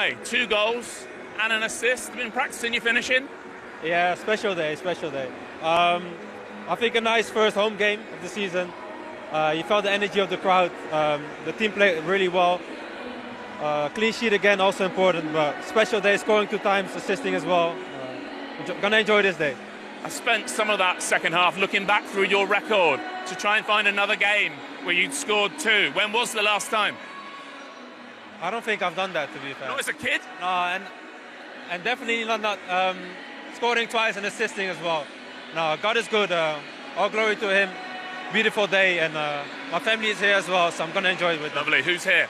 away. 2 goals and an assist. Been practicing your finishing? Yeah, special day, special day. I think a nice first home game of the season. You felt the energy of the crowd. The team played really well. Clean sheet again, also important, but special day, scoring 2 times, assisting as well. Gonna enjoy this day. I spent some of that second half looking back through your record to try and find another game where you'd scored 2. When was the last time? I don't think I've done that, to be fair. Not as a kid? No, and definitely not scoring twice and assisting as well. No, God is good. All glory to Him. Beautiful day, and my family is here as well, so I'm gonna enjoy it with them. Lovely. Who's here?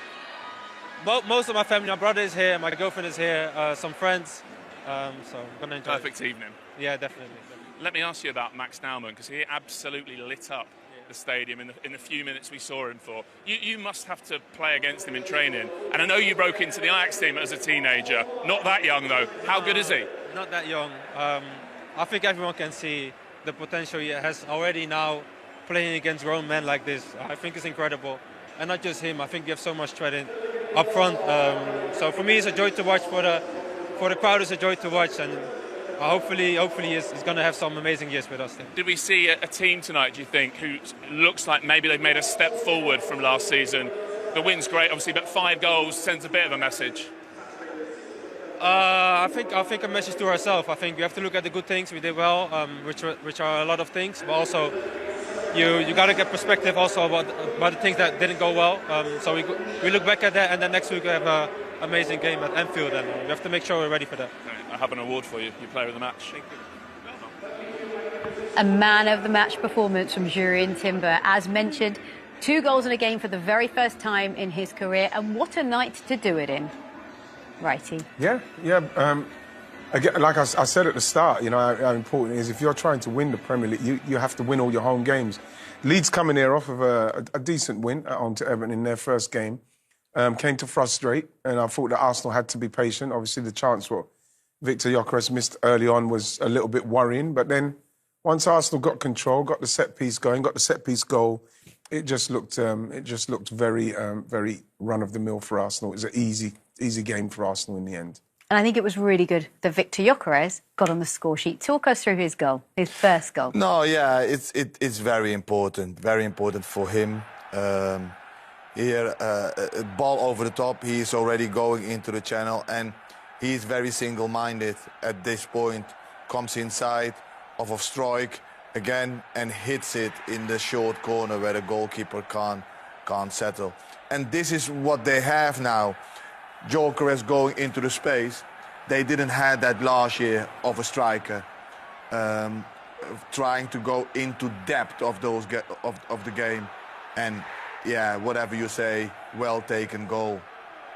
Most of my family, my brother is here, my girlfriend is here, some friends, so I'm going to enjoy Perfect evening. Yeah, definitely. Let me ask you about Max Naumann, because he absolutely lit up the stadium in the few minutes we saw him for. You must have to play against him in training, and I know you broke into the Ajax team as a teenager. Not that young, though. How good is he? Not that young. I think everyone can see the potential he has already now playing against grown men like this. I think it's incredible. And not just him, I think you have so much talent up front. So for me, it's a joy to watch. For the crowd, it's a joy to watch, and hopefully he's going to have some amazing years with us. Did we see a team tonight, do you think, who looks like maybe they've made a step forward from last season? The win's great, obviously, but 5 goals sends a bit of a message. I think a message to ourselves. I think we have to look at the good things we did well, which are a lot of things, but also you got to get perspective also about the things that didn't go well. So we look back at that, and then next week we have an amazing game at Anfield, and we have to make sure we're ready for that. I have an award for you. You player of the match. Thank you. A man of the match performance from Jurien Timber. As mentioned, 2 goals in a game for the very first time in his career, and what a night to do it in. Righty. Yeah. Again, like I said at the start, you know, how important it is. If you're trying to win the Premier League, you have to win all your home games. Leeds coming here off of a decent win at home to Everton in their first game, came to frustrate, and I thought that Arsenal had to be patient. Obviously, the chance what Victor Gyokeres missed early on was a little bit worrying, but then once Arsenal got control, got the set piece going, got the set piece goal, it just looked very run of the mill for Arsenal. It was an easy game for Arsenal in the end. And I think it was really good that Victor Gyokeres got on the score sheet. Talk us through his goal, his first goal. No, yeah, it's very important for him. Ball over the top, he's already going into the channel, and he's very single-minded at this point. Comes inside of a strike again and hits it in the short corner where the goalkeeper can't settle. And this is what they have now. Gyokeres going into the space. They didn't have that last year of a striker trying to go into depth of the game. And yeah, whatever you say, well taken goal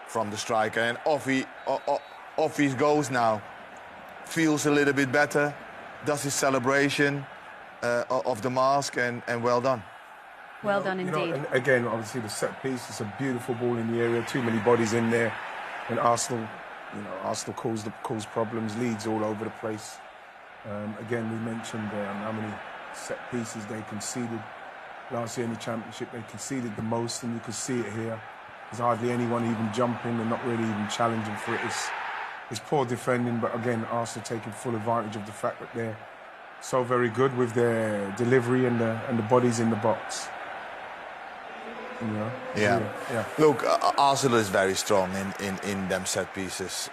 from the striker. And off he goes now. Feels a little bit better. Does his celebration of the mask, and well done. Well done indeed. You know, and again, obviously the set piece, it's a beautiful ball in the area, too many bodies in there. And Arsenal caused problems, Leeds all over the place. Again, we mentioned how many set pieces they conceded. Last year in the Championship, they conceded the most, and you could see it here. There's hardly anyone even jumping and not really even challenging for it. It's poor defending, but again, Arsenal taking full advantage of the fact that they're so very good with their delivery and the bodies in the box. You know? Yeah. Look, Arsenal is very strong in them set pieces.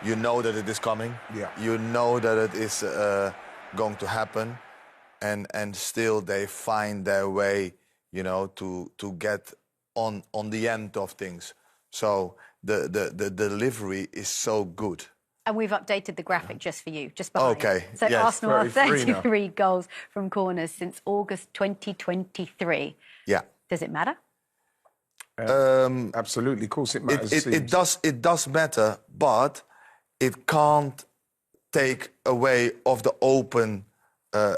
You know that it is coming. Yeah. You know that it is going to happen, and still they find their way, you know, to get on the end of things. So the delivery is so good. And we've updated the graphic just for you, just behind. Okay. So yes, Arsenal are 33 now. goals from corners since August 2023. Yeah. Does it matter? Absolutely, of course it matters. It does matter, but it can't take away of the open play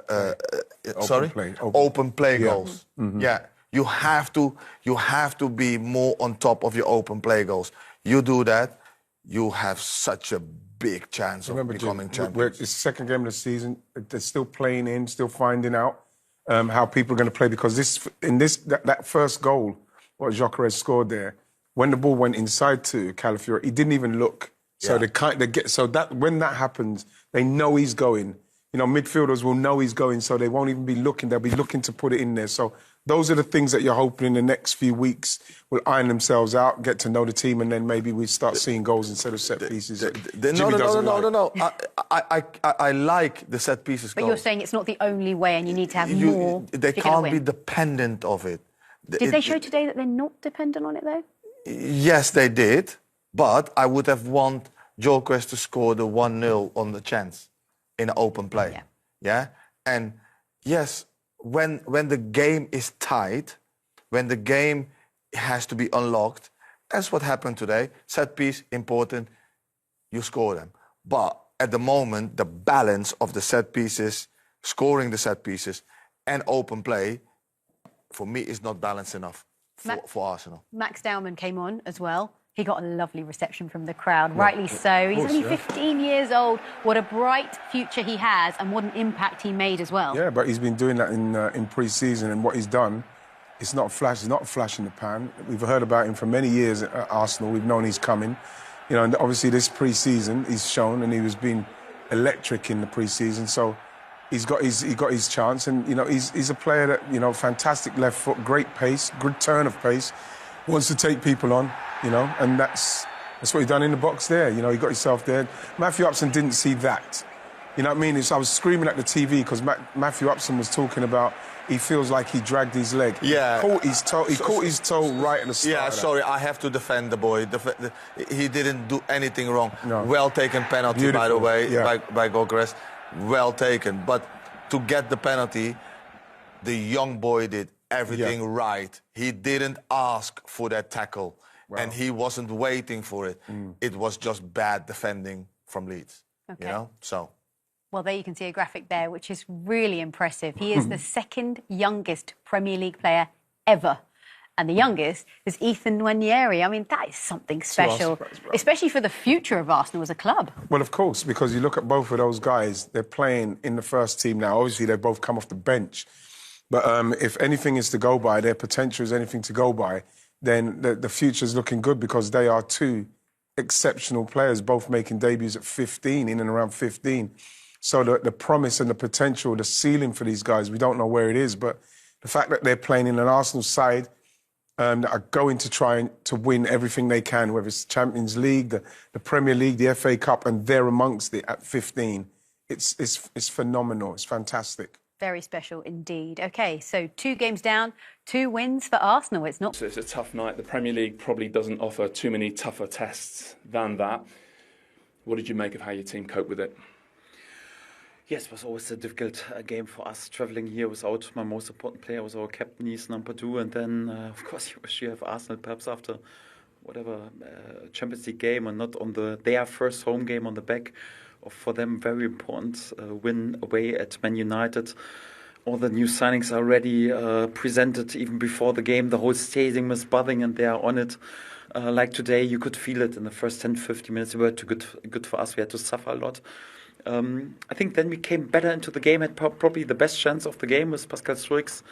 goals. Mm-hmm. Yeah, you have to be more on top of your open play goals. You do that, you have such a big chance of becoming champions. It's the second game of the season. They're still playing in, still finding out how people are going to play, because that first goal, what Gyokeres scored there, when the ball went inside to Calafiori, he didn't even look. So when that happens, they know he's going. You know, midfielders will know he's going, so they won't even be looking. They'll be looking to put it in there. So those are the things that you're hoping in the next few weeks will iron themselves out, get to know the team, and then maybe we start seeing goals instead of set pieces. No. I like the set pieces. But you're saying it's not the only way, and you need to have more. They can't be dependent of it. Did they show today that they're not dependent on it, though? Yes, they did. But I would have wanted Gyokeres to score the 1-0 on the chance in an open play. Yeah? And yes, when the game is tight, when the game has to be unlocked, that's what happened today. Set piece, important, you score them. But at the moment, the balance of the set pieces, scoring the set pieces, and open play, for me, is not balanced enough for Arsenal. Max Dowman came on as well. He got a lovely reception from the crowd, rightly so. He's only 15 years old. What a bright future he has, and what an impact he made as well. Yeah, but he's been doing that in pre-season, and what he's done, it's not a flash. It's not a flash in the pan. We've heard about him for many years at Arsenal. We've known he's coming. You know, and obviously this pre-season he's shown, and he was being electric in the pre-season. So he got his chance, and you know he's a player that, you know, fantastic left foot, great pace, good turn of pace, wants to take people on. You know, and that's what he done in the box there. You know, he got himself there. Matthew Upson didn't see that. You know what I mean? I was screaming at the TV because Matthew Upson was talking about he feels like he dragged his leg. Yeah. He caught his toe right at the start. Yeah, sorry, I have to defend the boy. He didn't do anything wrong. No. Well taken penalty, beautiful, by the way, by Gyokeres. Well taken. But to get the penalty, the young boy did everything right. He didn't ask for that tackle. Wow. And he wasn't waiting for it. It was just bad defending from Leeds. Okay. You know, so. Well, there you can see a graphic there, which is really impressive. He is the second youngest Premier League player ever. And the youngest is Ethan Nwaneri. I mean, that is something special, especially for the future of Arsenal as a club. Well, of course, because you look at both of those guys, they're playing in the first team now. Obviously, they've both come off the bench. But if anything is to go by, their potential is anything to go by, then the future's looking good, because they are two exceptional players, both making debuts at 15, in and around 15. So the promise and the potential, the ceiling for these guys, we don't know where it is, but the fact that they're playing in an Arsenal side that are going to try to win everything they can, whether it's the Champions League, the Premier League, the FA Cup, and they're amongst it at 15, it's phenomenal. It's fantastic. Very special indeed. OK, so 2 games down, 2 wins for Arsenal. It's not... So it's a tough night. The Premier League probably doesn't offer too many tougher tests than that. What did you make of how your team coped with it? Yes, it was always a difficult game for us, travelling here without my most important player, was our captain, he's number 2. And then, of course, you wish you have Arsenal perhaps after whatever Champions League game, and not on their first home game on the back. For them, very important win away at Man United. All the new signings are already presented even before the game. The whole stadium is buzzing, and they are on it. Like today, you could feel it in the first 10-15 minutes. They were too good for us. We had to suffer a lot. I think then we came better into the game, had probably the best chance of the game with Pascal Struijk's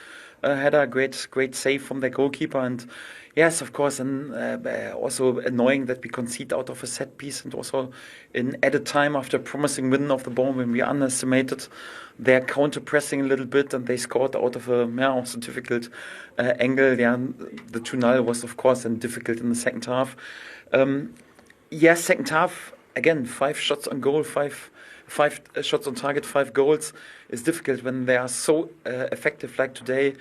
had a great save from their goalkeeper. And yes, of course, and also annoying that we concede out of a set piece, and also in added time after a promising win of the ball when we underestimated their counter-pressing a little bit, and they scored out of a also difficult angle. Yeah, the 2-0 was, of course, and difficult in the second half. Yes, second half, again, 5 shots on goal, 5 shots on target, 5 goals is difficult when they are so effective like today.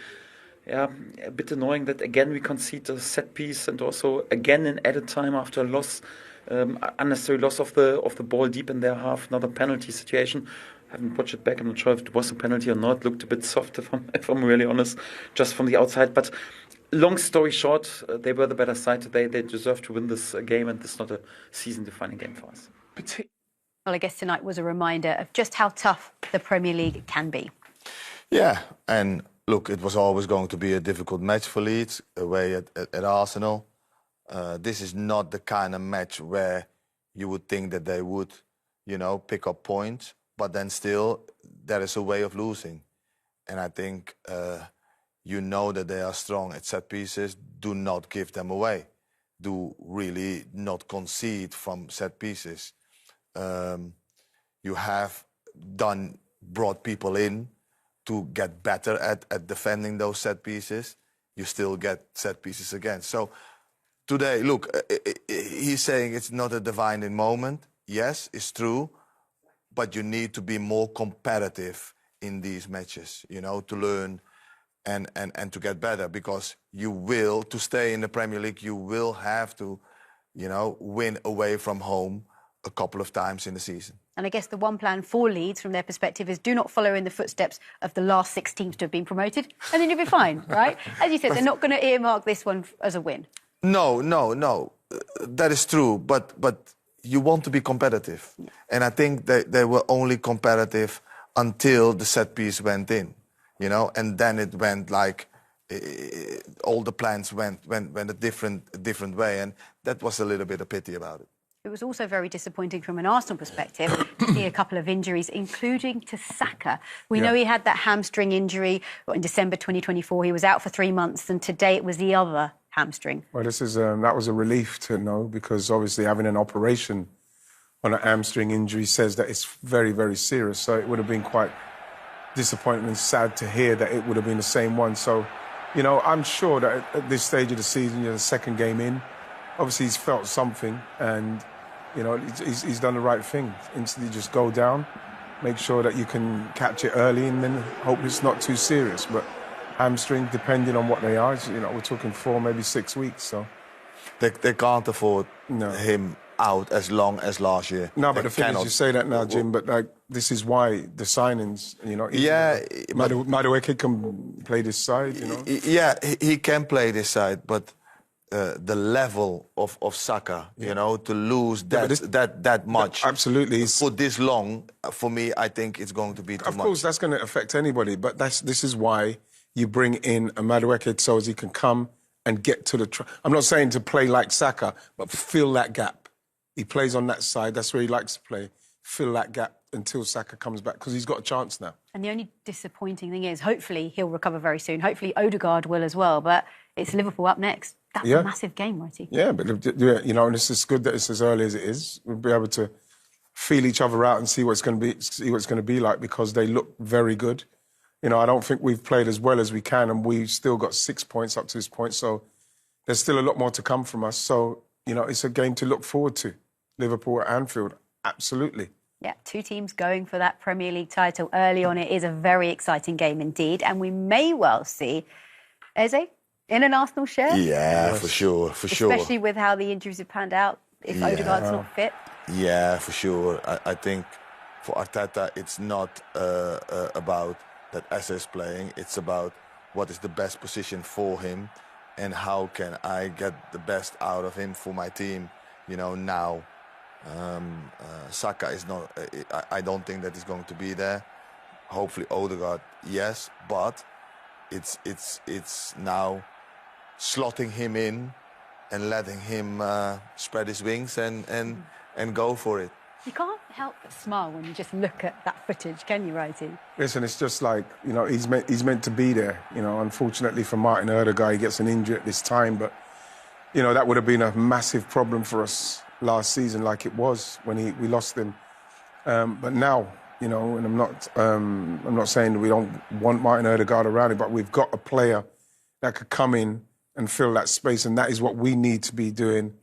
Yeah, a bit annoying that again we concede a set piece, and also again in added time after a loss, unnecessary loss of the ball deep in their half, another penalty situation. I haven't watched it back. I'm not sure if it was a penalty or not. It looked a bit soft, if I'm really honest, just from the outside. But long story short, they were the better side today. They deserve to win this game, and this is not a season-defining game for us. Well, I guess tonight was a reminder of just how tough the Premier League can be. Yeah, and look, it was always going to be a difficult match for Leeds away at Arsenal. This is not the kind of match where you would think that they would, you know, pick up points, but then still there is a way of losing. And I think you know that they are strong at set pieces. Do not give them away. do really not concede from set pieces. You have brought people in to get better at defending those set pieces. You still get set pieces again. So today, look, he's saying it's not a defining moment. Yes, it's true, but you need to be more competitive in these matches, you know, to learn and to get better, because you will, to stay in the Premier League, you will have to, you know, win away from home a couple of times in the season. And I guess the one plan for Leeds, from their perspective, is do not follow in the footsteps of the last 6 teams to have been promoted, and then you'll be fine, right? As you said, they're not going to earmark this one as a win. No. That is true, but you want to be competitive. Yeah. And I think they were only competitive until the set piece went in, you know, and then it went like all the plans went a different way, and that was a little bit of pity about it. It was also very disappointing from an Arsenal perspective to see a couple of injuries, including to Saka. We know he had that hamstring injury in December 2024. He was out for 3 months, and today it was the other hamstring. Well, this is that was a relief to know, because obviously having an operation on a hamstring injury says that it's very, very serious. So it would have been quite disappointing and sad to hear that it would have been the same one. So, you know, I'm sure that at this stage of the season, you know, the second game in, obviously he's felt something, and you know, he's done the right thing. Instantly just go down, make sure that you can catch it early, and then hope it's not too serious. But hamstring, depending on what they are, you know, we're talking 4, maybe 6 weeks. So they can't afford him out as long as last year. No, but the thing is, you say that now, Jim, but like this is why the signings, you know. Yeah, Madueke can play this side, you know. Yeah, he can play this side, but the level of Saka, you know, to lose that much, absolutely, for this long, for me, I think it's going to be too much. Of course, that's going to affect anybody, but this is why you bring in a Madueke so as he can come and get to the. I'm not saying to play like Saka, but fill that gap. He plays on that side. That's where he likes to play. Fill that gap until Saka comes back, because he's got a chance now. And the only disappointing thing is, hopefully he'll recover very soon. Hopefully Odegaard will as well. But it's Liverpool up next. That's a massive game, Wrighty. Yeah, but you know, and it's good that it's as early as it is. We'll be able to feel each other out and see what it's going to be like, because they look very good. You know, I don't think we've played as well as we can, and we've still got 6 points up to this point. So there's still a lot more to come from us. So, you know, it's a game to look forward to. Liverpool at Anfield, absolutely. Yeah, 2 teams going for that Premier League title early on. It is a very exciting game indeed. And we may well see Eze in an Arsenal shirt. Yeah, for sure. Especially with how the injuries have panned out, if Odegaard's not fit. Yeah, for sure. I think for Arteta, it's not about that Eze is playing. It's about what is the best position for him and how can I get the best out of him for my team, you know, now. Saka is not. I don't think that he's going to be there. Hopefully Odegaard, yes, but it's now slotting him in and letting him spread his wings and go for it. You can't help but smile when you just look at that footage, can you, Wrighty? Listen, it's just like, you know, he's meant to be there. You know, unfortunately for Martin Odegaard, he gets an injury at this time, but you know that would have been a massive problem for us last season, like it was when we lost him. But now, you know, and I'm not saying that we don't want Martin Odegaard around it, but we've got a player that could come in and fill that space, and that is what we need to be doing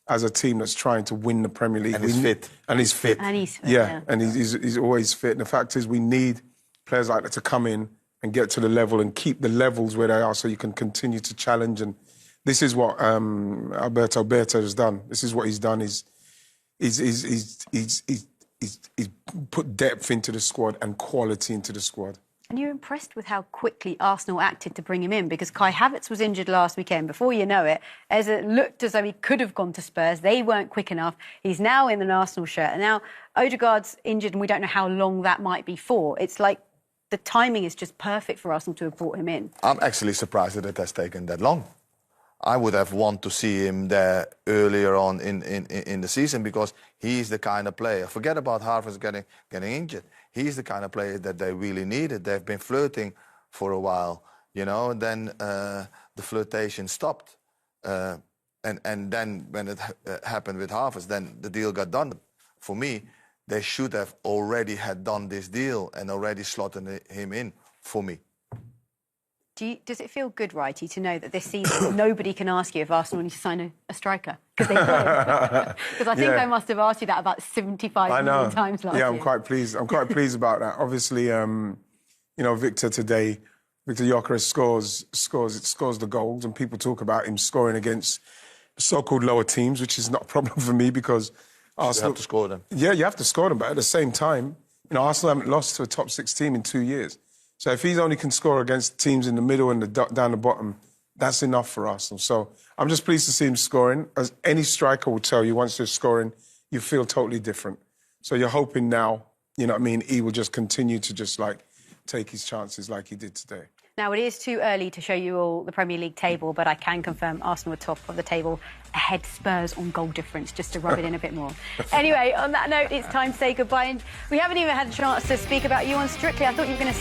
as a team that's trying to win the Premier League. And he's fit. And he's fit. Yeah, and he's always fit. And the fact is, we need players like that to come in and get to the level and keep the levels where they are, so you can continue to challenge. And this is what Alberto has done. This is what he's done. He's put depth into the squad and quality into the squad. And you're impressed with how quickly Arsenal acted to bring him in, because Kai Havertz was injured last weekend. Before you know it, as it looked as though he could have gone to Spurs, they weren't quick enough. He's now in an Arsenal shirt. And now Odegaard's injured and we don't know how long that might be for. It's like the timing is just perfect for Arsenal to have brought him in. I'm actually surprised that it has taken that long. I would have wanted to see him there earlier on in the season, because he's the kind of player. Forget about Havertz getting injured. He's the kind of player that they really needed. They've been flirting for a while, you know. And then the flirtation stopped. And then when it happened with Havertz, then the deal got done. For me, they should have already had done this deal and already slotted him in for me. Does it feel good, Wrighty, to know that this season nobody can ask you if Arsenal need to sign a striker? Because they don't. Because I think I must have asked you that about 75 million times last year. Yeah, I'm quite pleased. I'm quite pleased about that. Obviously, you know, Victor Gyokeres scores the goals, and people talk about him scoring against so-called lower teams, which is not a problem for me because Arsenal... You have to score them. Yeah, you have to score them, but at the same time, you know, Arsenal haven't lost to a top 6 team in 2 years. So if he only can score against teams in the middle and down the bottom, that's enough for Arsenal. So I'm just pleased to see him scoring. As any striker will tell you, once they're scoring, you feel totally different. So you're hoping now, you know what I mean, he will just continue to just, like, take his chances like he did today. Now, it is too early to show you all the Premier League table, but I can confirm Arsenal are top of the table, ahead Spurs on goal difference, just to rub it in a bit more. Anyway, on that note, it's time to say goodbye. And we haven't even had a chance to speak about you on Strictly. I thought you were going to